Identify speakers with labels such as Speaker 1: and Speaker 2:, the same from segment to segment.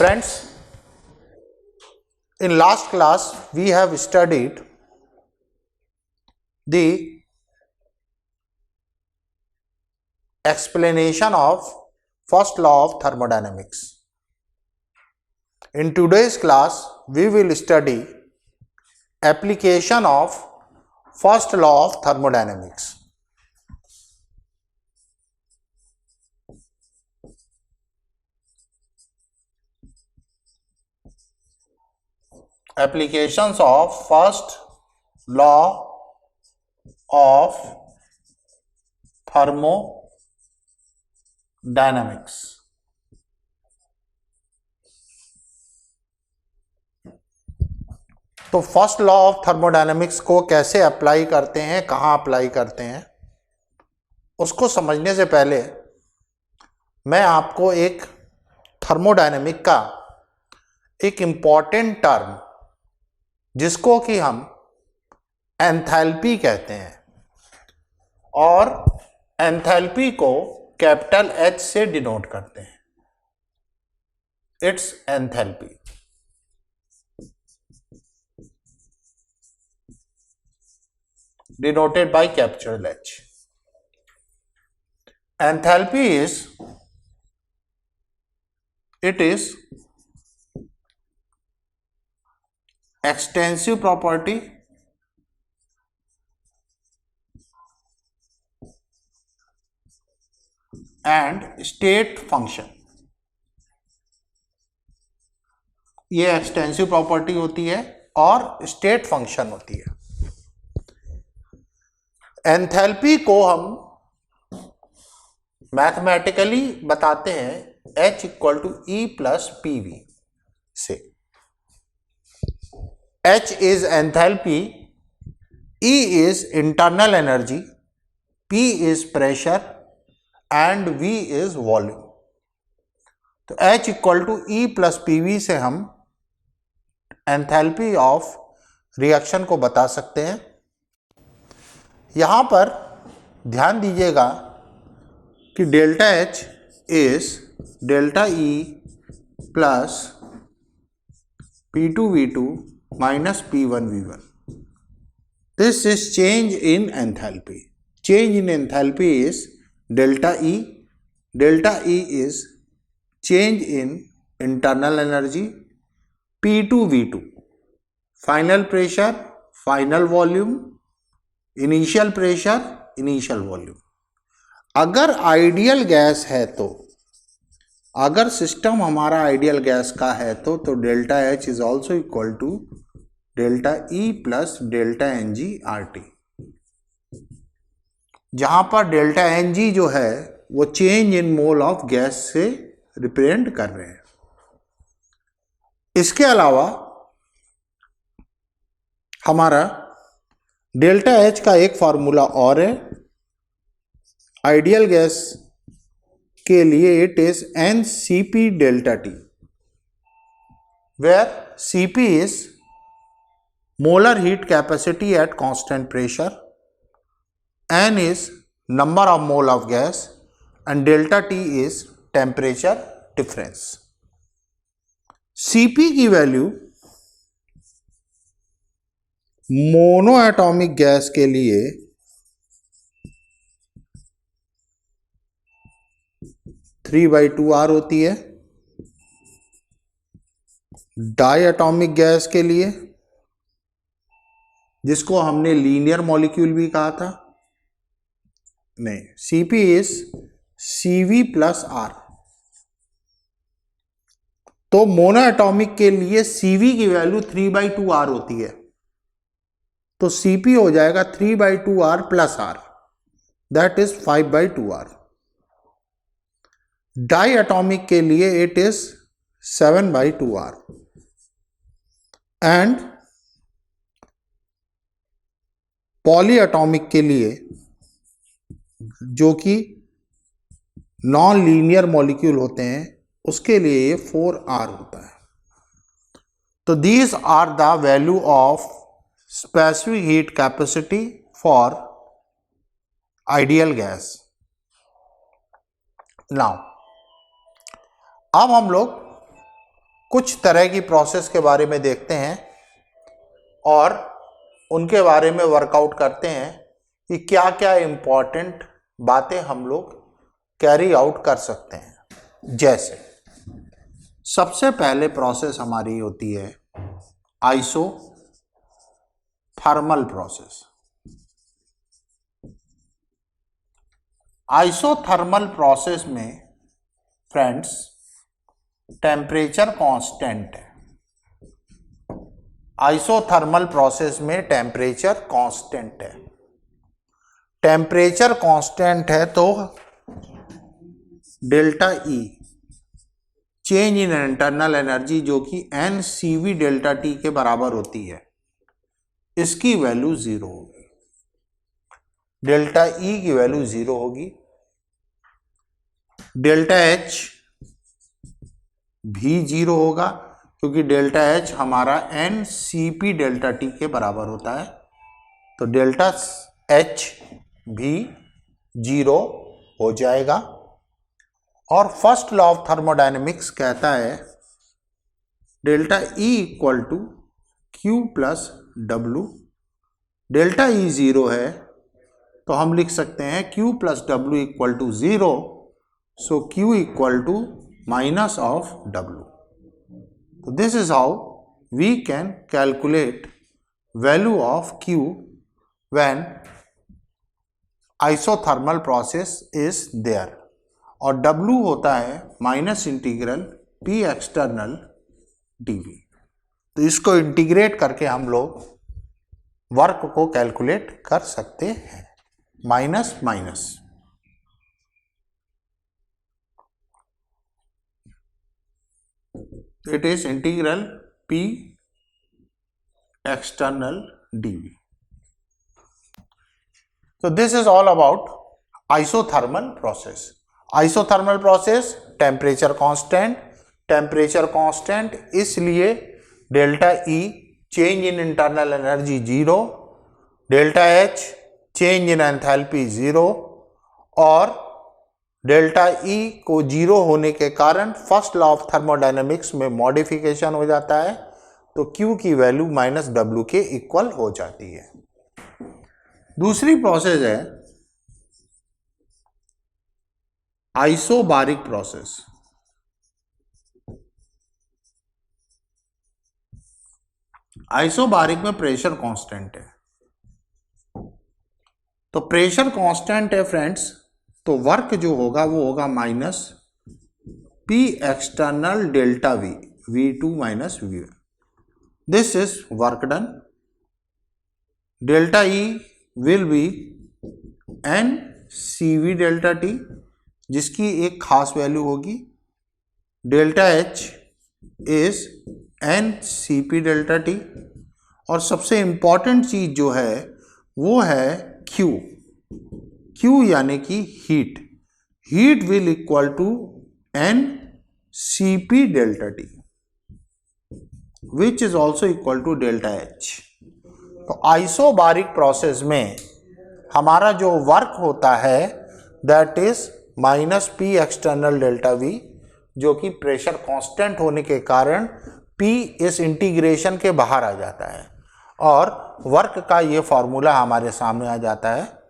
Speaker 1: Friends, in last class we have studied the explanation of first law of thermodynamics. In today's class we will study application of first law of thermodynamics. Applications of first law of thermodynamics. तो first law of thermodynamics को कैसे apply करते हैं, कहाँ apply करते हैं, उसको समझने से पहले मैं आपको एक थर्मोडायनेमिक का एक इम्पॉर्टेंट टर्म जिसको कि हम एंथैल्पी कहते हैं और एंथैल्पी को कैपिटल एच से डिनोट करते हैं. It's enthalpy. Denoted by capital H. Enthalpy is extensive property and state function. ये एक्सटेंसिव प्रॉपर्टी होती है और स्टेट फंक्शन होती है. एंथैल्पी को हम मैथमेटिकली बताते हैं H equal to E plus PV से. H is enthalpy, E is internal energy, P is pressure and V is volume. तो H equal to E plus PV से हम एंथैल्पी ऑफ रिएक्शन को बता सकते हैं. यहां पर ध्यान दीजिएगा कि delta H is delta E plus P2V2 minus P1V1. This is change in enthalpy. Change in enthalpy is delta E. Delta E is change in internal energy. P2V2 final pressure, final volume, initial pressure, initial volume. अगर ideal gas है तो, अगर system हमारा ideal gas का है तो delta H is also equal to delta E plus delta NG RT. जहां पर डेल्टा NG जो है वो change in mole of gas से रिप्रेजेंट कर रहे हैं. इसके अलावा हमारा डेल्टा H का एक फार्मूला और है. आइडियल गैस के लिए it is NCP delta T, where Cp is molar heat capacity at constant pressure, N is number of mole of gas and delta T is temperature difference. Cp की value monoatomic gas के लिए 3/2R होती है. Die atomic gas के लिए, जिसको हमने linear molecule भी कहा था, नहीं, Cp is Cv plus R. तो मोनो एटॉमिक के लिए Cv की वैल्यू 3/2R होती है. तो Cp हो जाएगा 3/2R plus R, that is 5/2R. Diatomic के लिए it is 7/2R and polyatomic के लिए, जो कि नॉन लीनियर मॉलिक्यूल होते हैं, उसके लिए ये 4R होता है. तो these are the value of specific heat capacity for ideal gas. Now अब हम लोग कुछ तरह की प्रोसेस के बारे में देखते हैं और उनके बारे में वर्कआउट करते हैं कि क्या क्या इम्पोर्टेंट बातें हम लोग कैरी आउट कर सकते हैं। जैसे सबसे पहले प्रोसेस हमारी होती है आइसोथर्मल प्रोसेस। आइसोथर्मल प्रोसेस में फ्रेंड्स टेम्परेचर कांस्टेंट है। आइसोथर्मल प्रोसेस में टेम्परेचर कांस्टेंट है। टेम्परेचर कांस्टेंट है तो delta E change in internal energy जो कि N C V delta T के बराबर होती है, इसकी वैल्यू 0 होगी। डेल्टा ई की वैल्यू 0 होगी। डेल्टा एच भी 0 होगा क्योंकि डेल्टा एच हमारा N C P delta T के बराबर होता है, तो डेल्टा एच भी 0 हो जाएगा। और फर्स्ट लॉ ऑफ थर्मोडायनेमिक्स कहता है delta E equal to Q plus W. Delta E 0 है तो हम लिख सकते हैं Q plus W equal to 0, so Q equal to minus of W. So this is how we can calculate value of Q when isothermal process is there, और W होता है minus integral P external dV। तो इसको integrate करके हम लोग work को calculate कर सकते हैं। Minus minus it is integral P external dV. So this is all about isothermal process. Isothermal process temperature constant इसलिए delta E change in internal energy 0, delta H change in enthalpy 0, और delta E को 0 होने के कारण first law of thermodynamics में modification हो जाता है, तो Q की वैल्यू माइनस W के इक्वल हो जाती है। दूसरी प्रोसेस है आइसोबारिक प्रोसेस। आइसोबारिक में प्रेशर कांस्टेंट है, तो प्रेशर कांस्टेंट है फ्रेंड्स, तो वर्क जो होगा वो होगा minus P external delta V, V2 minus V1। This is work done. Delta E will be N C V delta T, जिसकी एक खास वैल्यू होगी। Delta H is N C P delta T, और सबसे इंपॉर्टेंट चीज जो है वो है क्यू। Q यानी कि heat. Heat will equal to N C P delta T which is also equal to delta H. तो आइसोबारिक प्रोसेस में हमारा जो वर्क होता है that is minus P external delta V, जो कि प्रेशर कांस्टेंट होने के कारण P इस इंटीग्रेशन के बाहर आ जाता है, और वर्क का ये फॉर्मूला हमारे सामने आ जाता है।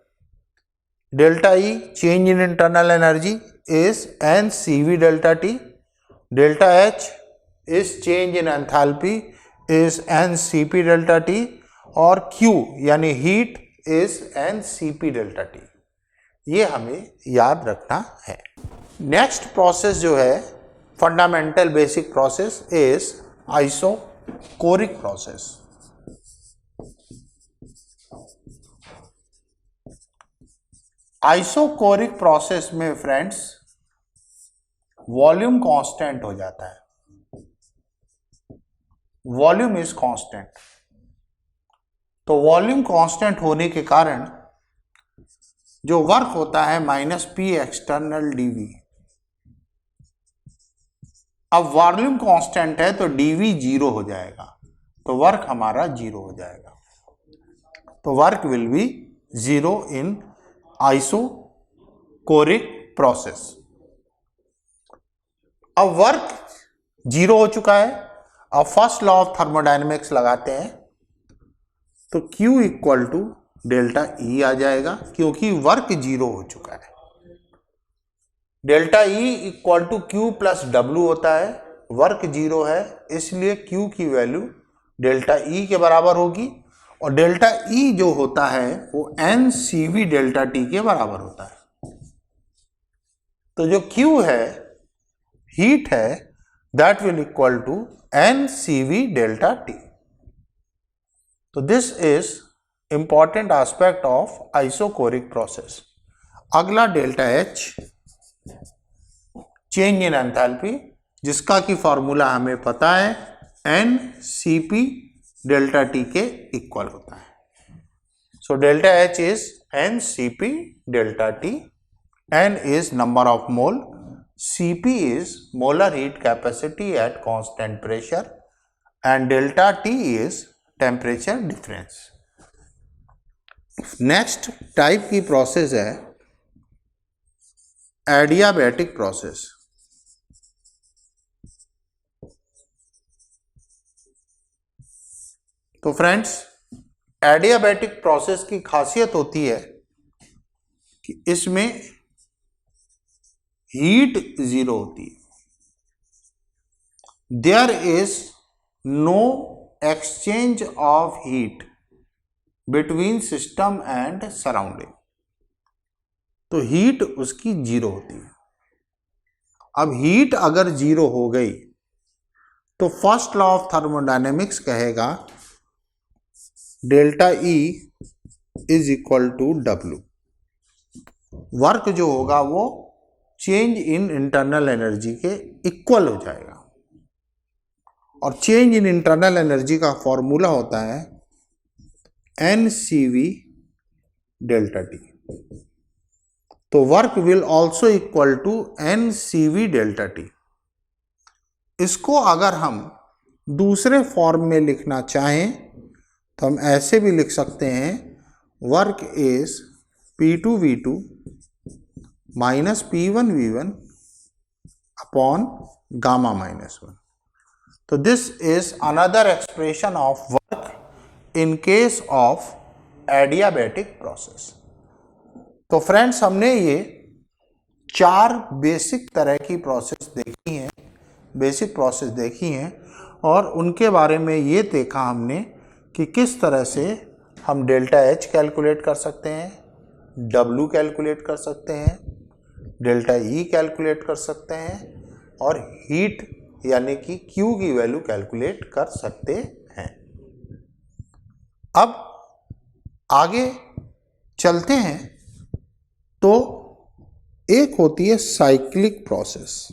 Speaker 1: Delta E change in internal energy is N C V delta T, delta H is change in enthalpy is N C P delta T, और क्यू यानी heat is N C P delta T. ये हमें याद रखना है। Next process जो है fundamental basic process is isochoric process. Isochoric process में फ्रेंड्स वॉल्यूम कांस्टेंट हो जाता है। वॉल्यूम इज कांस्टेंट, तो वॉल्यूम कांस्टेंट होने के कारण जो वर्क होता है माइनस पी एक्सटर्नल डीवी। अब वॉल्यूम कांस्टेंट है तो डीवी 0 हो जाएगा, तो वर्क हमारा 0 हो जाएगा। तो work will be 0 in isochoric process. अब वर्क जीरो हो चुका है। अब फर्स्ट लॉ ऑफ थर्मोडायनेमिक्स लगाते हैं तो Q equal to delta E आ जाएगा, क्योंकि वर्क जीरो हो चुका है। Delta E equal to Q plus W होता है, वर्क जीरो है, इसलिए Q की वैल्यू डेल्टा E के बराबर होगी, और डेल्टा E जो होता है वो NCV डेल्टा T के बराबर होता है। तो जो Q है, हीट है, that will equal to NCV delta T। तो this is important aspect of isochoric process. अगला delta H, change in enthalpy, जिसका की फॉर्मूला हमें पता है, NCP डेल्टा T के इक्वल होता है। So delta H is NCP delta T, N is number of mole, Cp is molar heat capacity at constant pressure, and delta T is temperature difference. Next type की process है adiabatic process. तो friends, adiabatic process की खासियत होती है कि इसमें heat zero होती है। There is no exchange of heat between system and surrounding, तो हीट उसकी जीरो होती है। अब हीट अगर जीरो हो गई तो फर्स्ट लॉ ऑफ थर्मोडायनेमिक्स कहेगा delta E is equal to W। Work जो होगा वो चेंज इन इंटरनल एनर्जी के इक्वल हो जाएगा, और चेंज इन इंटरनल एनर्जी का फॉर्मूला होता है NCV डेल्टा T। तो work will also equal to NCV delta T। इसको अगर हम दूसरे फॉर्म में लिखना चाहें तो हम ऐसे भी लिख सकते हैं, work is P2V2 minus P1V1 upon gamma minus 1। तो this is another expression of work in case of adiabatic process. तो फ्रेंड्स, हमने ये चार बेसिक तरह की प्रोसेस देखी हैं, बेसिक प्रोसेस देखी हैं, और उनके बारे में ये देखा हमने कि किस तरह से हम डेल्टा H कैलकुलेट कर सकते हैं, W कैलकुलेट कर सकते हैं, डेल्टा E कैलकुलेट कर सकते हैं, और हीट यानी कि Q की वैल्यू कैलकुलेट कर सकते हैं। अब आगे चलते हैं तो एक होती है साइक्लिक प्रोसेस।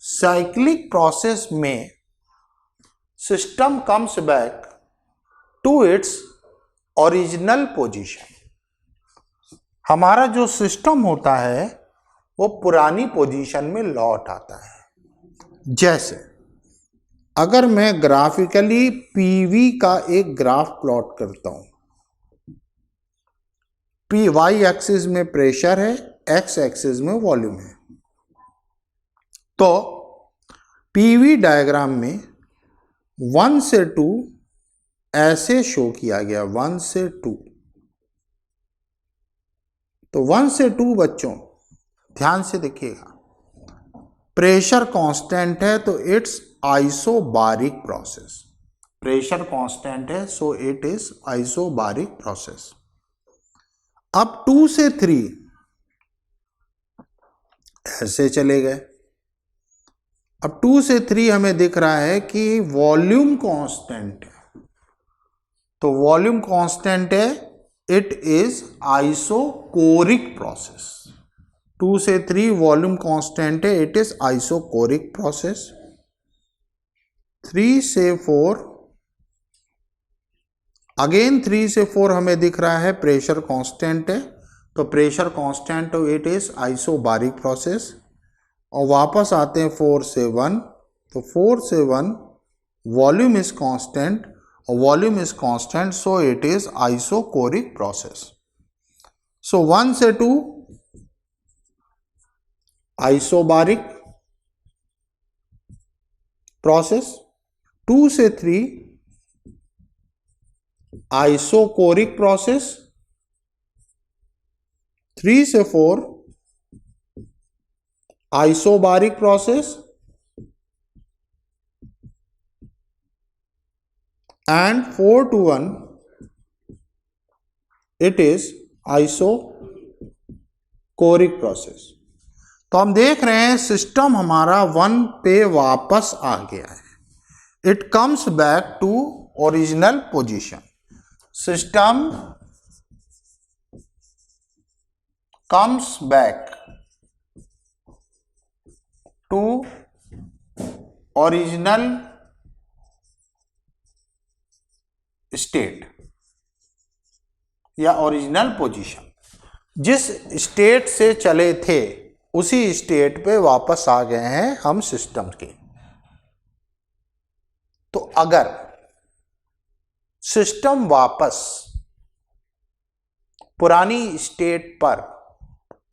Speaker 1: साइक्लिक प्रोसेस में system comes back to its original position. हमारा जो सिस्टम होता है वो पुरानी पोजीशन में लौट आता है। जैसे अगर मैं ग्राफिकली PV का एक ग्राफ प्लॉट करता हूं, y एक्सिस में प्रेशर है, x एक्सिस में वॉल्यूम है, तो PV डायग्राम में 1 से 2 ऐसे शो किया गया, 1 से 2। तो 1 से 2 बच्चों ध्यान से देखिएगा, प्रेशर कांस्टेंट है तो it's isobaric process. Pressure constant है so it is isobaric process. अब 2 से 3 ऐसे चले गए। अब 2 से 3 हमें दिख रहा है कि वॉल्यूम कांस्टेंट है, तो वॉल्यूम कांस्टेंट है, इट इज आइसोकोरिक प्रोसेस। 2 से 3 वॉल्यूम कांस्टेंट है, इट इज आइसोकोरिक प्रोसेस। 3 से 4 अगेन 3 से 4 हमें दिख रहा है प्रेशर कांस्टेंट है, तो प्रेशर कांस्टेंट हो, इट इज आइसोबारिक प्रोसेस। और वापस आते हैं 4 से 1, तो 4 से 1 वॉल्यूम इज कांस्टेंट, और volume is constant so it is isochoric process. So 1 से 2 आइसोबारिक प्रोसेस, 2 से 3 आइसोकोरिक प्रोसेस, 3 से 4 isobaric process, and 4 to 1 it is isochoric process. तो हम देख रहे हैं सिस्टम हमारा 1 पे वापस आ गया है, it comes back to original position. System comes back to original state या ओरिजिनल पोजीशन। जिस स्टेट से चले थे उसी स्टेट पे वापस आ गए हैं हम सिस्टम के। तो अगर सिस्टम वापस पुरानी स्टेट पर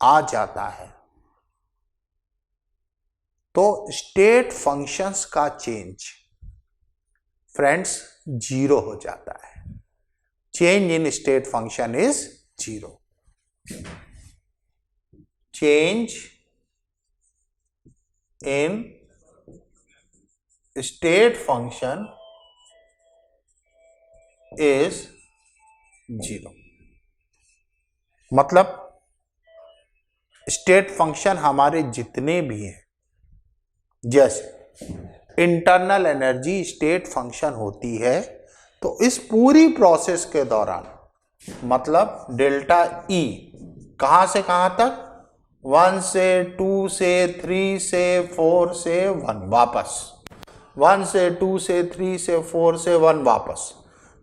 Speaker 1: आ जाता है तो स्टेट फंक्शंस का चेंज फ्रेंड्स 0 हो जाता है। Change in state function is 0। Change in state function is 0। मतलब स्टेट फंक्शन हमारे जितने भी हैं, जैसे इंटरनल एनर्जी स्टेट फंक्शन होती है, तो इस पूरी प्रोसेस के दौरान मतलब डेल्टा ई कहां से कहां तक, 1 से 2 से 3 से 4 से 1 वापस, 1 से 2 से 3 से 4 से 1 वापस।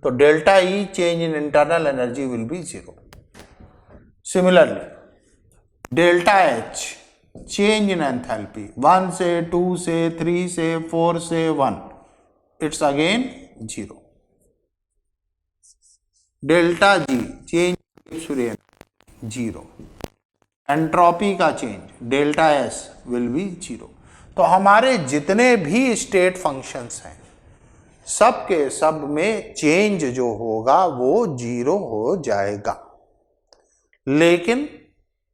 Speaker 1: तो delta E change in internal energy will be 0। Similarly delta H change in enthalpy 1 से 2 से 3 से 4 से 1, it's again 0। Delta G change 0। Entropy का change delta S will be 0। तो हमारे जितने भी स्टेट फंक्शंस हैं सब के सब में चेंज जो होगा वो 0 हो जाएगा, लेकिन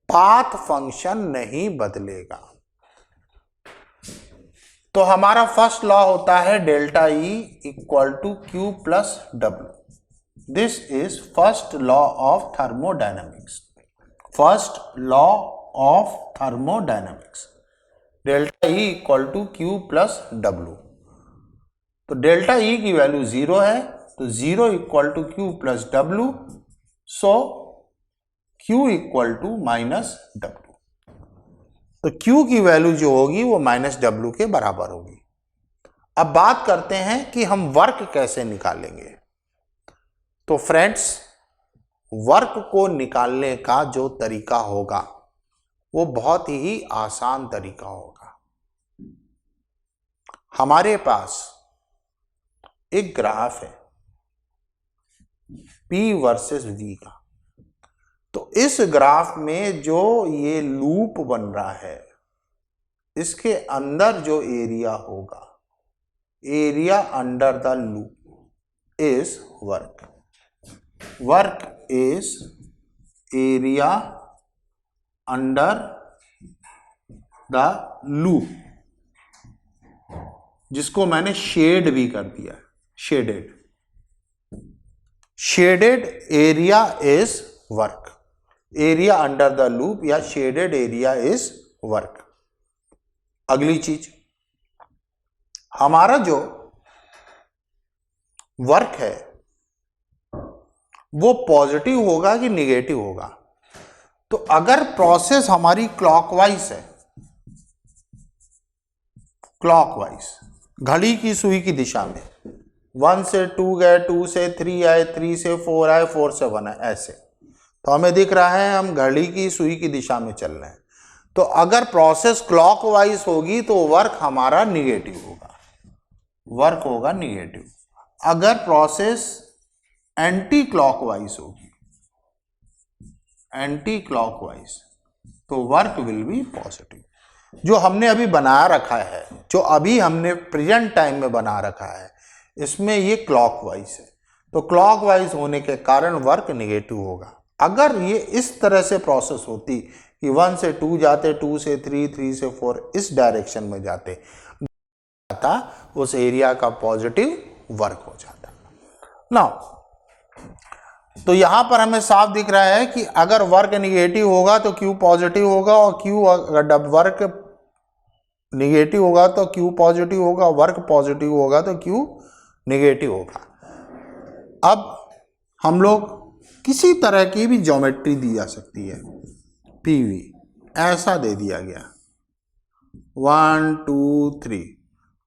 Speaker 1: पाथ फंक्शन नहीं बदलेगा। तो हमारा फर्स्ट लॉ होता है delta E equal to Q plus W. This is first law of thermodynamics. First law of thermodynamics, delta E equal to Q plus W. तो डेल्टा ई की वैल्यू 0 है, तो 0 equal to Q plus W, so Q equal to minus W. तो Q की value जो होगी वो minus W के बराबर होगी। अब बात करते हैं कि हम वर्क कैसे निकालेंगे। तो फ्रेंड्स, वर्क को निकालने का जो तरीका होगा वो बहुत ही आसान तरीका होगा। हमारे पास एक ग्राफ है P वर्सेस V का। तो इस ग्राफ में जो ये लूप बन रहा है, इसके अंदर जो एरिया होगा, area under the loop is work. Work is area under the loop, जिसको मैंने शेड भी कर दिया है, shaded. Shaded area is work. Area under the loop या शेडेड एरिया इज वर्क। अगली चीज, हमारा जो वर्क है वो पॉजिटिव होगा कि निगेटिव होगा। तो अगर प्रोसेस हमारी क्लॉकवाइज है, क्लॉकवाइज घड़ी की सुई की दिशा में, 1 से 2 गए, 2 से 3 आए, 3 से 4 आए, 4 से 1 आए, ऐसे। तो हमें दिख रहा है हम घड़ी की सुई की दिशा में चल रहे हैं। तो अगर प्रोसेस क्लॉकवाइज होगी तो वर्क हमारा निगेटिव होगा, वर्क होगा निगेटिव। अगर प्रोसेस एंटी क्लॉकवाइज होगी, एंटी क्लॉकवाइज, तो वर्क विल बी पॉजिटिव। जो हमने अभी बना रखा है, जो अभी हमने प्रेजेंट टाइम में बना रखा है, इसमें ये क्लॉकवाइज है, तो क्लॉकवाइज होने के कारण वर्क निगेटिव होगा। अगर ये इस तरह से प्रोसेस होती कि 1 से 2 जाते, 2 से 3, 3 से 4, इस डायरेक्शन में जाते था, उस एरिया का पॉजिटिव वर्क हो जाता। नाउ तो यहां पर हमें साफ दिख रहा है कि अगर वर्क निगेटिव होगा तो क्यू पॉजिटिव होगा, और क्यू अगर वर्क निगेटिव होगा तो क्यू पॉजिटिव होगा, वर्क पॉजिटिव होगा तो क्यू निगेटिव होगा। अब हम लोग किसी तरह की भी ज्योमेट्री दी जा सकती है, पीवी ऐसा दे दिया गया 1 2 3,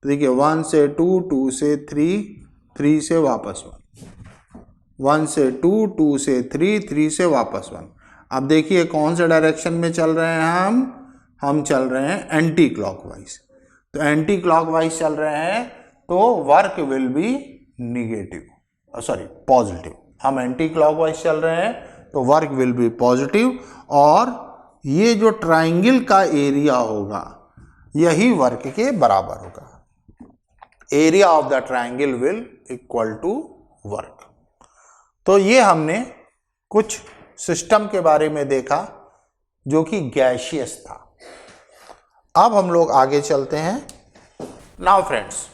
Speaker 1: देखिए 1 से 2, 2 से 3, 3 से वापस 1 से 2, 2 से 3, 3 से वापस 1। अब देखिए कौन से डायरेक्शन में चल रहे हैं हम चल रहे हैं एंटी क्लॉकवाइज। तो एंटी क्लॉकवाइज चल रहे हैं तो work will be negative, sorry positive. हम एंटी क्लॉकवाइज चल रहे हैं तो वर्क विल बी पॉजिटिव, और ये जो ट्राइंगल का एरिया होगा यही वर्क के बराबर होगा। Area of the triangle will equal to work. तो ये हमने कुछ सिस्टम के बारे में देखा जो कि गैसियस था। अब हम लोग आगे चलते हैं। नाउ फ्रेंड्स,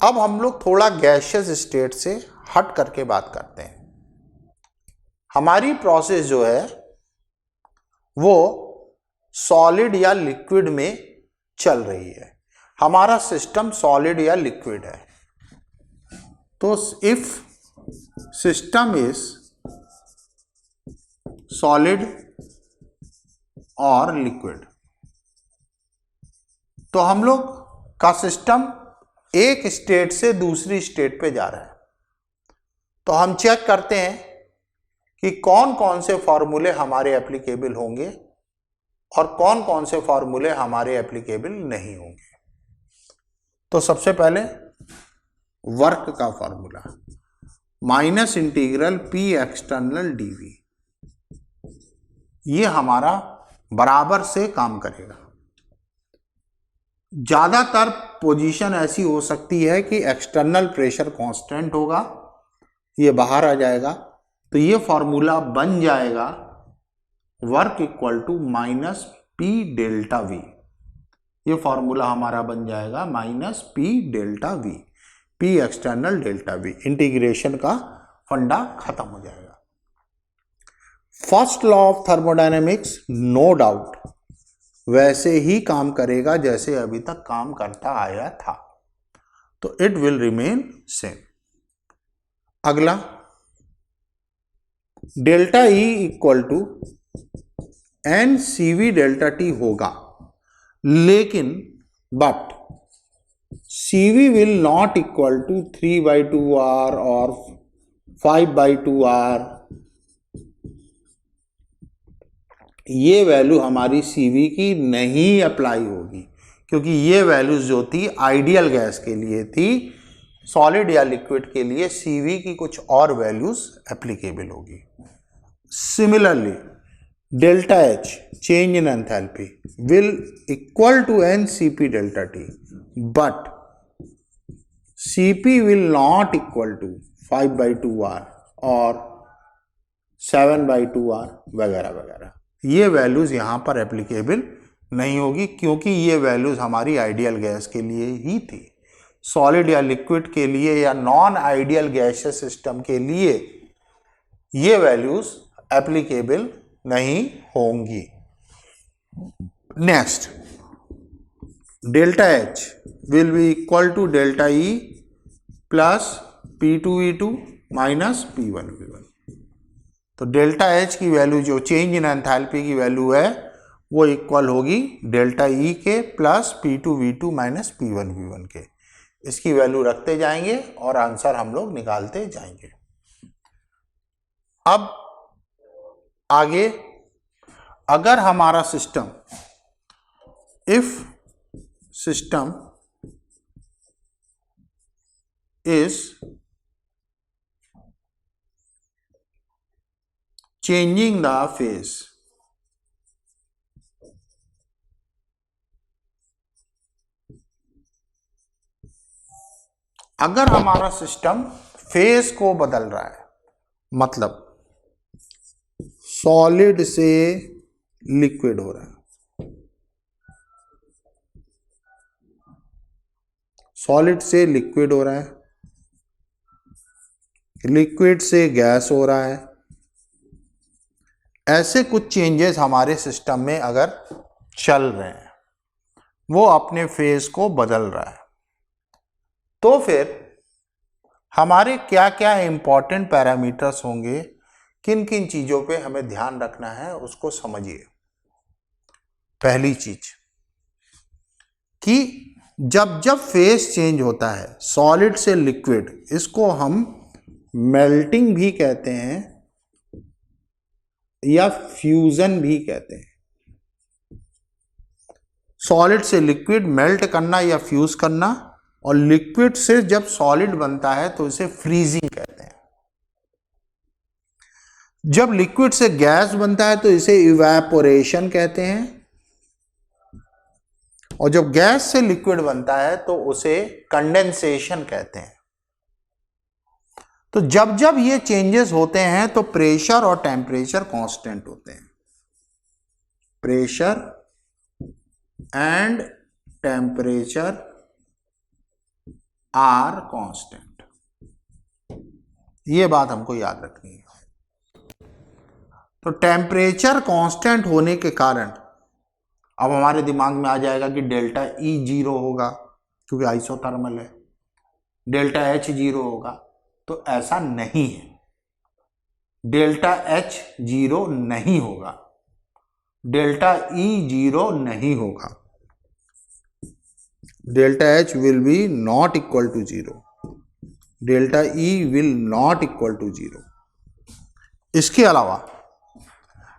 Speaker 1: अब हम लोग थोड़ा गैसियस स्टेट से हट करके बात करते हैं। हमारी प्रोसेस जो है वो सॉलिड या लिक्विड में चल रही है। हमारा सिस्टम सॉलिड या लिक्विड है। तो इफ सिस्टम इज सॉलिड और लिक्विड, तो हम लोग का सिस्टम एक स्टेट से दूसरी स्टेट पे जा रहा है। तो हम चेक करते हैं कि कौन कौन से फॉर्मूले हमारे एप्लीकेबल होंगे और कौन कौन से फॉर्मूले हमारे एप्लीकेबल नहीं होंगे। तो सबसे पहले वर्क का formula minus integral P external dV, ये हमारा बराबर से काम करेगा। ज्यादातर पोजीशन ऐसी हो सकती है कि एक्सटर्नल प्रेशर कांस्टेंट होगा, ये बाहर आ जाएगा, तो ये फॉर्मूला बन जाएगा work equal to minus P delta V. ये फॉर्मूला हमारा बन जाएगा minus P delta V, P external delta V. Integration का फंडा खत्म हो जाएगा। First law of thermodynamics no doubt वैसे ही काम करेगा जैसे अभी तक काम करता आया था, तो इट विल रिमेन सेम। अगला delta E equal to N C V delta T होगा, लेकिन but CV will not equal to 3/2R और 5/2R। ये वैल्यू हमारी CV की नहीं अप्लाई होगी, क्योंकि ये वैल्यूज जो थी आइडियल गैस के लिए थी, सॉलिड या लिक्विड के लिए CV की कुछ और वैल्यूज एप्लीकेबल होगी। Similarly delta H change in enthalpy will equal to NCP delta T, but CP will not equal to 5/2R और 7/2R वगैरह वगैरह। ये वैल्यूज यहां पर एप्लीकेबल नहीं होगी, क्योंकि ये वैल्यूज हमारी आइडियल गैस के लिए ही थी। सॉलिड या लिक्विड के लिए या नॉन आइडियल गैसियस सिस्टम के लिए ये वैल्यूज एप्लीकेबल नहीं होंगी। Next, delta H will be equal to delta E plus P2V2 minus P1V1। तो डेल्टा H की वैल्यू जो चेंज इन एंथैल्पी की वैल्यू है वो इक्वल होगी डेल्टा E के प्लस P2V2 माइनस P1V1 के। इसकी वैल्यू रखते जाएंगे और आंसर हम लोग निकालते जाएंगे। अब आगे, अगर हमारा system, if system is changing the phase अगर हमारा सिस्टम फेज को बदल रहा है, मतलब सॉलिड से लिक्विड हो रहा है, सॉलिड से लिक्विड हो रहा है, लिक्विड से गैस हो रहा है, ऐसे कुछ चेंजेस हमारे सिस्टम में अगर चल रहे हैं, वो अपने फेज को बदल रहा है, तो फिर हमारे क्या क्या इंपॉर्टेंट पैरामीटर्स होंगे, किन किन चीजों पे हमें ध्यान रखना है, उसको समझिए। पहली चीज कि जब जब फेज चेंज होता है सॉलिड से लिक्विड, इसको हम मेल्टिंग भी कहते हैं या फ्यूजन भी कहते हैं। सॉलिड से लिक्विड मेल्ट करना या फ्यूज करना, और लिक्विड से जब सॉलिड बनता है तो इसे फ्रीजिंग कहते हैं। जब लिक्विड से गैस बनता है तो इसे इवेपोरेशन कहते हैं, और जब गैस से लिक्विड बनता है तो उसे कंडेंसेशन कहते हैं। तो जब जब ये चेंजेस होते हैं तो प्रेशर और टेम्परेचर कांस्टेंट होते हैं। Pressure and temperature are constant, ये बात हमको याद रखनी है। तो टेम्परेचर कांस्टेंट होने के कारण अब हमारे दिमाग में आ जाएगा कि डेल्टा ई 0 होगा क्योंकि आइसोथर्मल है, डेल्टा एच 0 होगा, तो ऐसा नहीं है। डेल्टा एच 0 नहीं होगा, डेल्टा ई 0 नहीं होगा, delta H will be not equal to 0, delta E will not equal to 0। इसके अलावा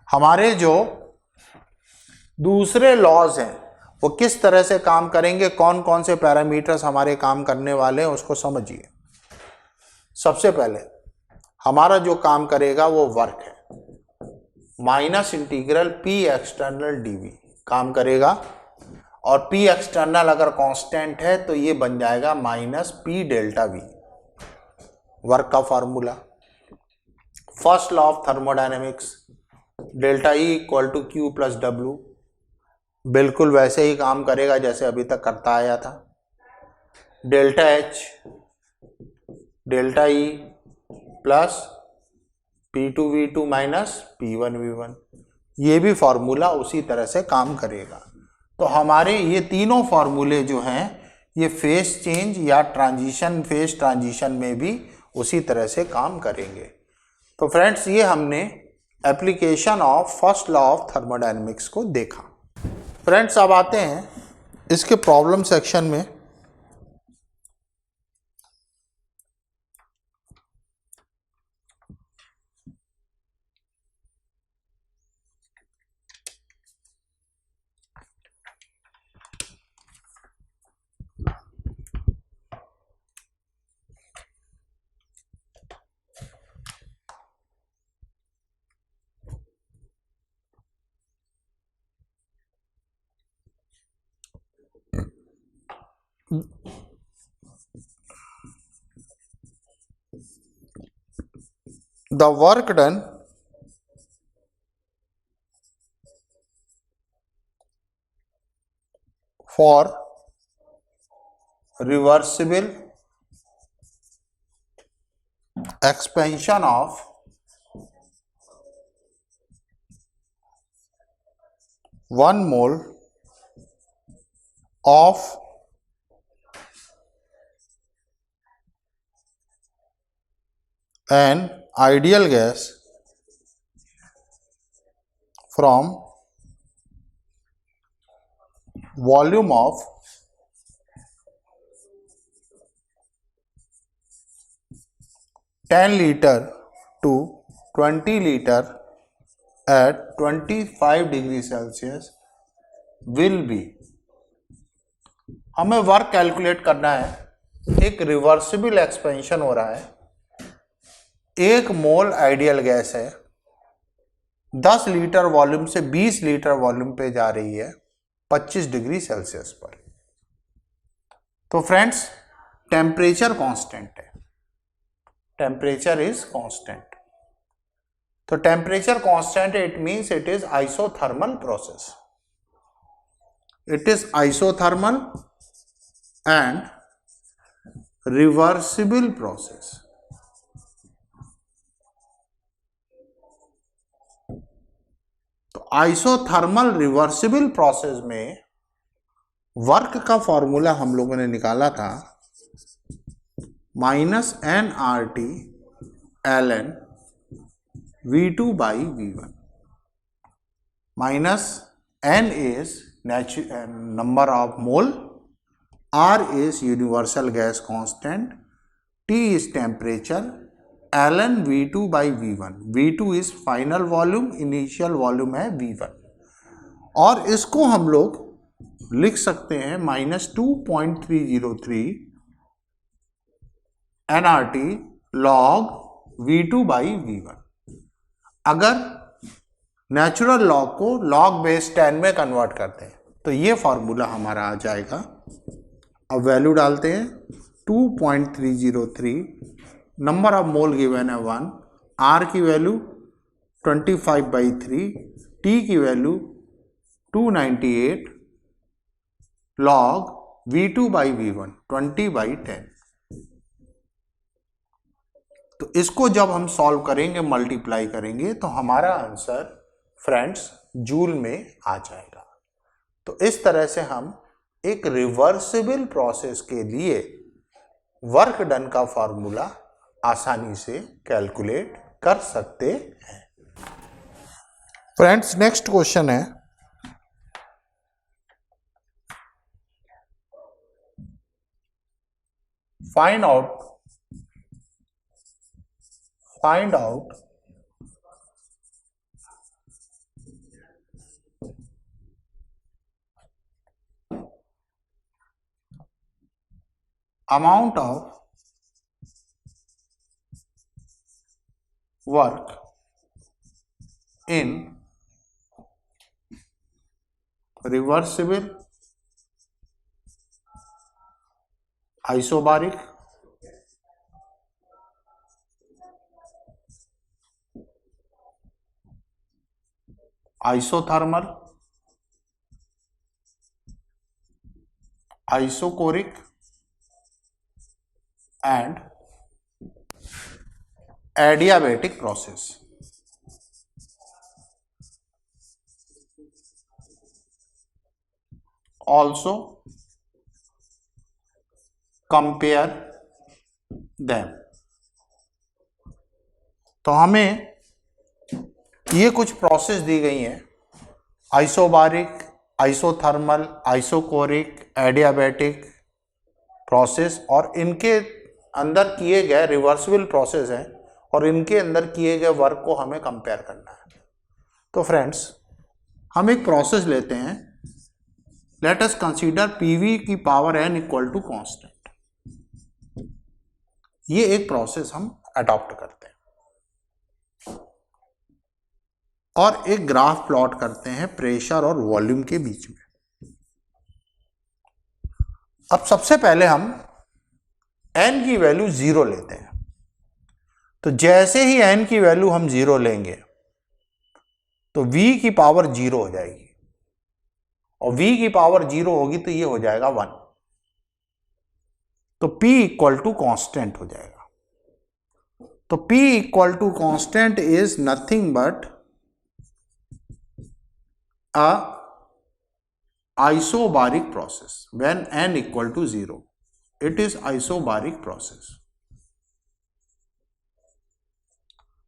Speaker 1: हमारे जो दूसरे लॉज हैं वो किस तरह से काम करेंगे, कौन कौन से पैरामीटर्स हमारे काम करने वाले हैं, उसको समझिए। सबसे पहले हमारा जो काम करेगा वो वर्क है, minus integral P external dV काम करेगा, और पी एक्सटर्नल अगर कांस्टेंट है तो ये बन जाएगा minus P delta V, work का फॉर्मूला। First law of thermodynamics, delta E equal to Q plus W, बिल्कुल वैसे ही काम करेगा जैसे अभी तक करता आया था। Delta H delta E plus P2V2 minus P1V1, ये भी फॉर्मूला उसी तरह से काम करेगा। तो हमारे ये तीनों फॉर्मूले जो हैं ये फेज चेंज या ट्रांजिशन, फेज ट्रांजिशन में भी उसी तरह से काम करेंगे। तो फ्रेंड्स, ये हमने application of first law of thermodynamics को देखा। फ्रेंड्स, अब आते हैं इसके प्रॉब्लम सेक्शन में। The work done for reversible expansion of 1 mole of an ideal gas from volume of 10 liter to 20 liter at 25 degree Celsius will be, हमें work calculate करना है। एक रिवर्सिबल एक्सपेंशन हो रहा है, 1 मोल आइडियल गैस है, 10 litre volume से 20 litre volume पे जा रही है 25 डिग्री सेल्सियस पर। तो फ्रेंड्स, टेम्परेचर कांस्टेंट है, टेम्परेचर इज कांस्टेंट। तो temperature constant it means it is isothermal process, it is isothermal and reversible process. तो आइसोथर्मल रिवर्सिबल प्रोसेस में वर्क का फॉर्मूला हम लोगों ने निकाला था -nRT ln V2 by V1। -n is number of mole, R is universal gas constant, T is temperature, ln V2 by V1। V2 is final volume, initial volume है V1, और इसको हम लोग लिख सकते हैं -2.303 nRT log V2 by V1। अगर natural log को log बेस 10 में कन्वर्ट करते हैं तो ये फॉर्मूला हमारा आ जाएगा। अब वैल्यू डालते हैं 2.303, नंबर ऑफ मोल गिवन है 1, R की वैल्यू 25/3, T की value 298 log V2 by V1 20/10। तो इसको जब हम सॉल्व करेंगे, मल्टीप्लाई करेंगे, तो हमारा आंसर फ्रेंड्स जूल में आ जाएगा। तो इस तरह से हम एक रिवर्सिबल प्रोसेस के लिए वर्क डन का फॉर्मूला आसानी से कैलकुलेट कर सकते हैं। फ्रेंड्स नेक्स्ट क्वेश्चन है, find out amount of work in reversible, isobaric, isothermal, isochoric and adiabatic process। Also compare them। तो हमें ये कुछ प्रोसेस दी गई हैं, isobaric, isothermal, isochoric, adiabatic process, और इनके अंदर किए गए रिवर्सिबल प्रोसेस हैं और इनके अंदर किए गए वर्क को हमें कंपेयर करना है। तो फ्रेंड्स हम एक प्रोसेस लेते हैं, लेट अस कंसीडर PV की power n equal to constant. ये एक प्रोसेस हम अडॉप्ट करते हैं और एक ग्राफ प्लॉट करते हैं प्रेशर और वॉल्यूम के बीच में। अब सबसे पहले हम n की वैल्यू 0 लेते हैं। तो जैसे ही n की वैल्यू हम 0 लेंगे तो v की पावर 0 हो जाएगी, और v की पावर 0 होगी तो ये हो जाएगा 1। तो P इक्वल टू कांस्टेंट हो जाएगा। तो P equal to constant is nothing but a isobaric process when n equal to 0, it is isobaric process।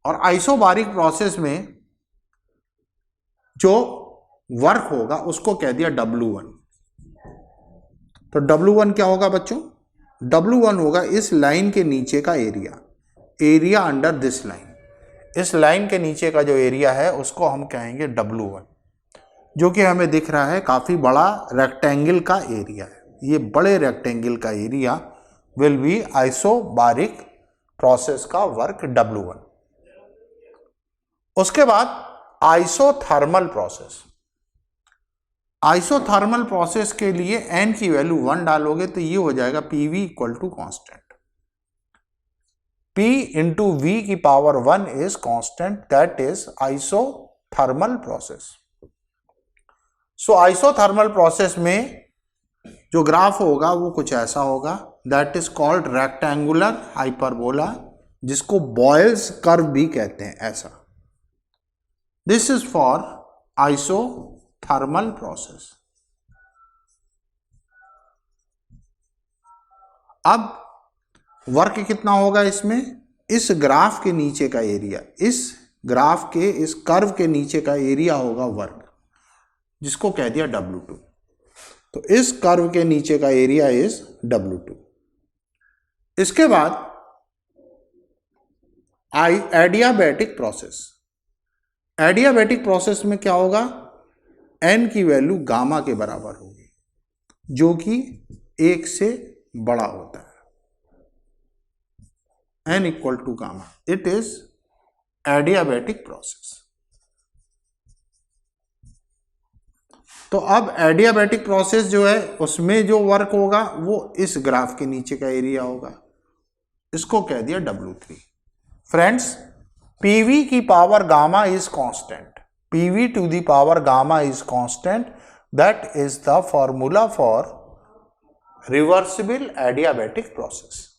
Speaker 1: और आइसोबारिक प्रोसेस में जो वर्क होगा उसको कह दिया W1। तो W1 क्या होगा बच्चों? W1 होगा इस लाइन के नीचे का area, area under this line. इस लाइन के नीचे का जो एरिया है उसको हम कहेंगे W1, जो कि हमें दिख रहा है काफी बड़ा रेक्टेंगल का एरिया है। ये बड़े रेक्टेंगल का area will be isobaric process का वर्क W1। उसके बाद आइसोथर्मल प्रोसेस। आइसोथर्मल प्रोसेस के लिए n की वैल्यू 1 डालोगे तो ये हो जाएगा PV equal to constant, P into V की power 1 is constant, that is isothermal process. So isothermal process में जो ग्राफ होगा वो कुछ ऐसा होगा, that is called rectangular hyperbola, जिसको बॉयल्स कर्व भी कहते हैं, ऐसा। This is for isothermal process. अब वर्क कितना होगा इसमें, इस ग्राफ के नीचे का एरिया, इस ग्राफ के इस कर्व के नीचे का एरिया होगा वर्क, जिसको कह दिया W2। तो इस कर्व के नीचे का एरिया इज W2। इसके बाद एडियाबैटिक प्रोसेस। एडियाबैटिक प्रोसेस में क्या होगा, n की वैल्यू गामा के बराबर होगी, जो कि 1 से बड़ा होता है, n equal to gamma, it is adiabatic process. तो अब एडियाबैटिक प्रोसेस जो है उसमें जो वर्क होगा वो इस ग्राफ के नीचे का एरिया होगा, इसको कह दिया W3। फ्रेंड्स, PV की power gamma is constant, PV to the power gamma is constant, that is the formula for reversible adiabatic process.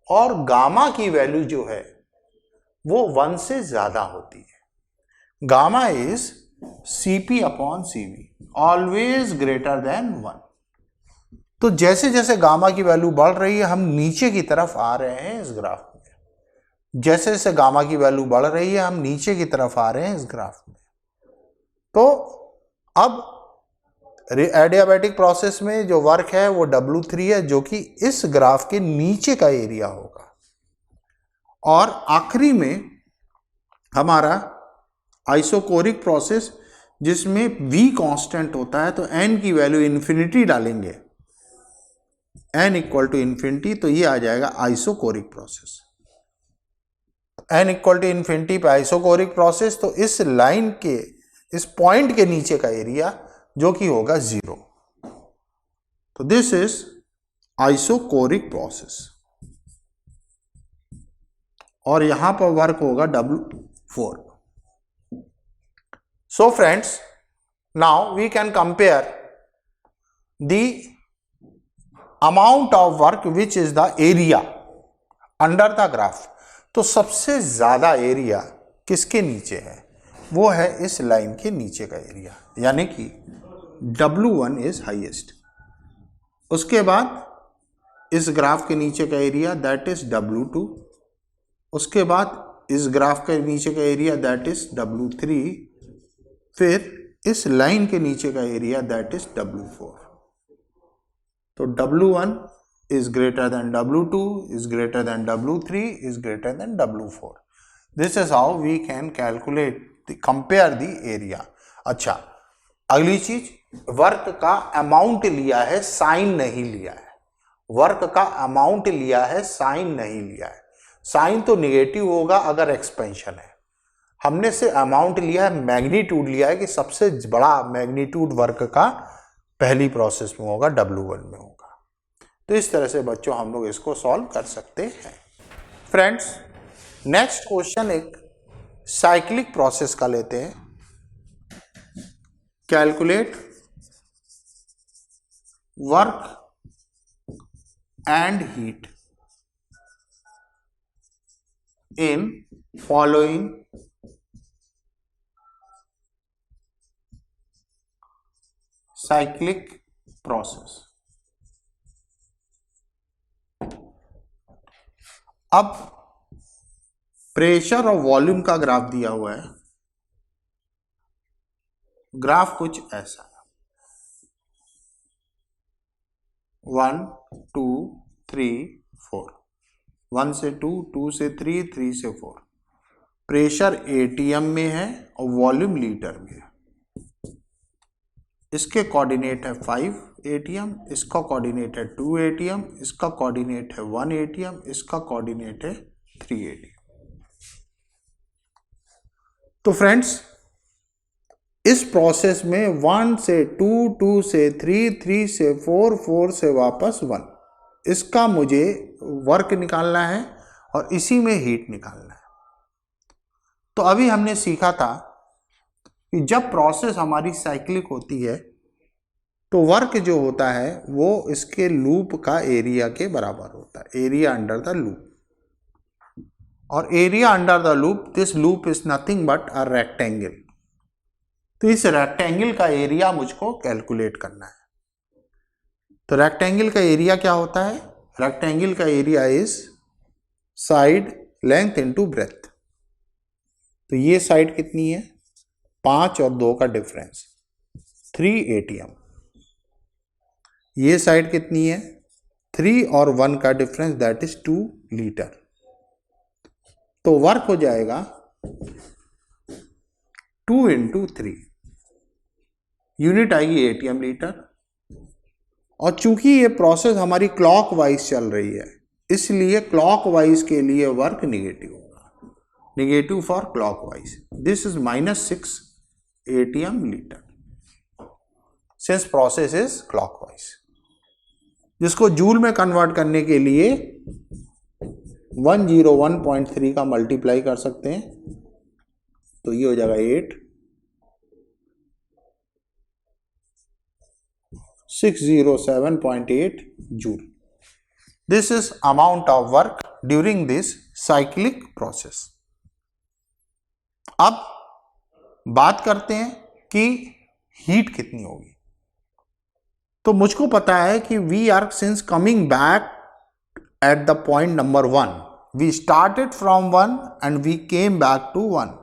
Speaker 1: और गामा की वैल्यू जो है वो 1 से ज्यादा होती है। Gamma is Cp upon CV, always greater than 1। तो जैसे जैसे गामा की वैल्यू बढ़ रही है हम नीचे की तरफ आ रहे हैं इस ग्राफ में, जैसे जैसे गामा की वैल्यू बढ़ रही है हम नीचे की तरफ आ रहे हैं इस ग्राफ में। तो अब एडियाबैटिक प्रोसेस में जो वर्क है वो W3 है, जो कि इस ग्राफ के नीचे का एरिया होगा। और आखिरी में हमारा आइसोकोरिक प्रोसेस, जिसमें V कांस्टेंट होता है, तो n की वैल्यू इन्फिनिटी डालेंगे, n इक्वल टू इन्फिनिटी, तो ये आ जाएगा isochoric process. n equal to infinity पे आइसोकोरिक प्रोसेस, तो इस लाइन के इस पॉइंट के नीचे का एरिया जो कि होगा 0। तो दिस इज आइसोकोरिक प्रोसेस, और यहां पर वर्क होगा W4। So friends, now we can compare the amount of work which is the area under the graph। तो सबसे ज्यादा एरिया किसके नीचे है, वो है इस लाइन के नीचे का एरिया, यानी कि W1 इज हाईएस्ट। उसके बाद इस ग्राफ के नीचे का एरिया दैट इज W2। उसके बाद इस ग्राफ के नीचे का एरिया दैट इज W3। फिर इस लाइन के नीचे का एरिया दैट इज W4। तो W1 is greater than W2 is greater than W3 is greater than W4। This is how we can calculate compare the area. अच्छा, अगली चीज, work का अमाउंट लिया है, साइन नहीं लिया है। वर्क का अमाउंट लिया है, साइन नहीं लिया है। साइन तो निगेटिव होगा अगर एक्सपेंशन है, हमने से अमाउंट लिया है, मैग्नीट्यूड लिया है कि सबसे बड़ा मैग्नीट्यूड वर्क का पहली प्रोसेस में होगा, W1 में होगा। तो इस तरह से बच्चों हम लोग इसको सॉल्व कर सकते हैं। फ्रेंड्स, नेक्स्ट क्वेश्चन एक साइक्लिक प्रोसेस का लेते हैं। Calculate work and heat in following cyclic process. अब प्रेशर और वॉल्यूम का ग्राफ दिया हुआ है। ग्राफ कुछ ऐसा है, 1 2 3 4, 1 से 2, 2 से 3, 3 से 4। प्रेशर ATM में है और वॉल्यूम लीटर में है। इसके कोऑर्डिनेट है 5 ATM, इसका कोऑर्डिनेट है 2 ATM, इसका कोऑर्डिनेट है 1 ATM, इसका कोऑर्डिनेट है 3 ATM। तो फ्रेंड्स, इस प्रोसेस में 1 से 2, 2 से 3, 3 से 4, 4 से वापस 1, इसका मुझे वर्क निकालना है और इसी में हीट निकालना है। तो अभी हमने सीखा था कि जब प्रोसेस हमारी साइक्लिक होती है तो वर्क जो होता है वो इसके लूप का एरिया के बराबर होता है, एरिया अंडर द लूप। और area under the loop, this loop is nothing but a rectangle. तो इस रेक्टेंगल का एरिया मुझको कैलकुलेट करना है। तो रेक्टेंगल का एरिया क्या होता है? रेक्टेंगल का area is side length into breadth. तो ये साइड कितनी है? 5 और 2 का डिफरेंस 3 ATM। ये साइड कितनी है? 3 और 1 का डिफरेंस दैट इज 2 लीटर। तो वर्क हो जाएगा 2 × 3, यूनिट आएगी ATM लीटर। और चूंकि ये प्रोसेस हमारी क्लॉकवाइज चल रही है इसलिए क्लॉकवाइज के लिए वर्क निगेटिव होगा, negative for clockwise. This is -6 ATM litre since process is clockwise. जिसको जूल में कन्वर्ट करने के लिए 101.3 का मल्टीप्लाई कर सकते हैं, तो ये हो जाएगा 8 607.8 joule. This is amount of work during this cyclic process. अब बात करते हैं कि हीट कितनी होगी। तो मुझको पता है कि we are since coming back at the point number 1, we started from 1 and we came back to 1,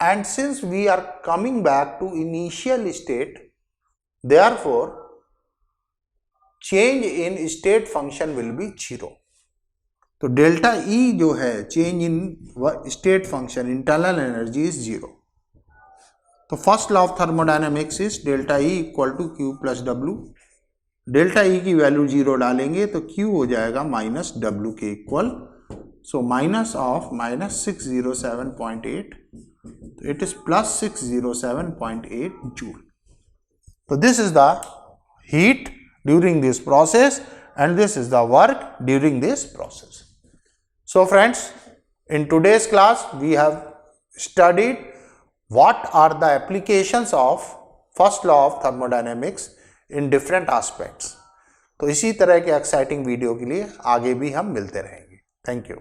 Speaker 1: and since we are coming back to initial state, therefore change in state function will be 0. तो delta E जो है change in state function internal energy is 0। तो first law of thermodynamics is delta E = Q + W। Delta E की value 0 डालेंगे तो Q हो जाएगा -W के इक्वल। सो माइनस ऑफ -607.8, तो इट इज +607.8 जूल। तो this is the heat during this process and this is the work during this process. So friends, in today's class we have studied what are the applications of first law of thermodynamics in different aspects. तो इसी तरह के exciting video के लिए आगे भी हम मिलते रहेंगे। Thank you.